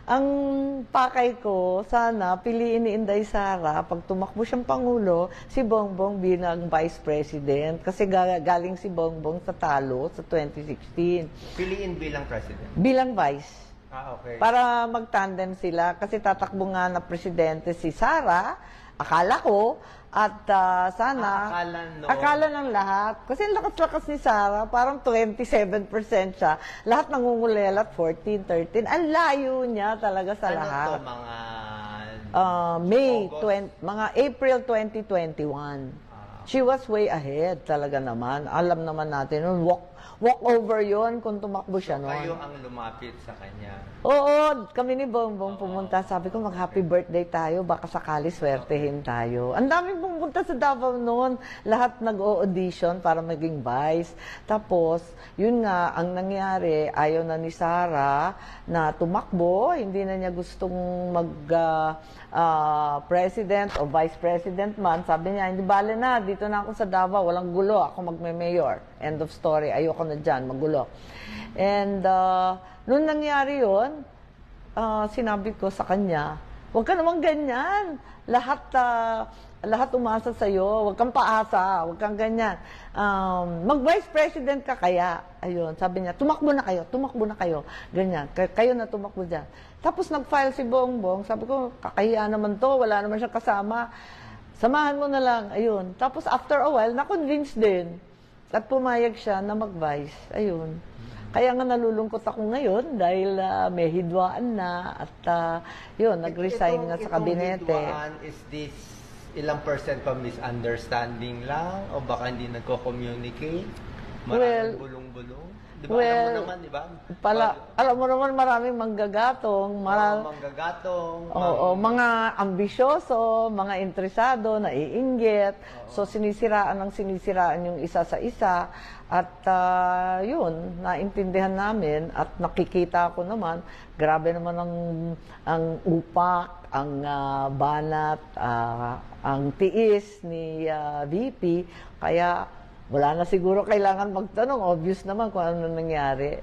Ang pakay ko, sana piliin ni Inday Sara, pag tumakbo siyang Pangulo, si Bongbong bilang Vice President. Kasi galing si Bongbong sa talo sa 2016. Piliin bilang president. Bilang Vice. Okay. Para mag-tandem sila. Kasi tatakbo nga na presidente si Sara, akala ko, at sana, akala ng lahat. Kasi lakas-lakas ni Sara, parang 27% siya. Lahat nangungulelat, 14, 13. Ang layo niya talaga sa lahat. Ano to, mga... mga April 2021. She was way ahead talaga naman. Alam naman natin, walk over yon kung tumakbo siya noon. Kayo ang lumapit sa kanya. Oo, kami ni Bongbong pumunta. Sabi ko, mag-happy birthday tayo. Baka sakali swertehin tayo. Ang daming pumunta sa Davao noon. Lahat nag-o-audition para maging vice. Tapos, yun nga, ang nangyari, ayaw na ni Sara na tumakbo. Hindi na niya gustong president o vice president man. Sabi niya, hindi bale na, dito na ako sa Davao. Walang gulo. Ako magme-mayor. End of story. Ayoko na dyan, magulo. And, noong nangyari yun, sinabi ko sa kanya, huwag ka naman ganyan. Lahat umasa sa'yo. Huwag kang paasa. Huwag kang ganyan. Mag-vice president ka kaya. Ayun, sabi niya, tumakbo na kayo. Ganyan, kayo na tumakbo dyan. Tapos nag-file si Bongbong. Sabi ko, kakahiya naman to. Wala naman siyang kasama. Samahan mo na lang. Ayun. Tapos after a while, na-convince din. At pumayag siya na mag-vice. Ayun. Kaya nga nalulungkot ako ngayon dahil may hidwaan na at yun, nag-resign nga sa kabinete. Itong hidwaan, is this ilang percent pa misunderstanding lang? O baka hindi nagko-communicate? Maraming bulong-bulong? Diba, alam mo naman, diba? Alam mo naman maraming manggagatong. Mga ambisyoso, mga interesado, naiinggit. So, sinisiraan yung isa sa isa. At yun, naintindihan namin at nakikita ko naman, grabe naman ang upak, ang banat, ang tiis ni VP. Kaya wala na siguro kailangan magtanong. Obvious naman kung ano nangyari.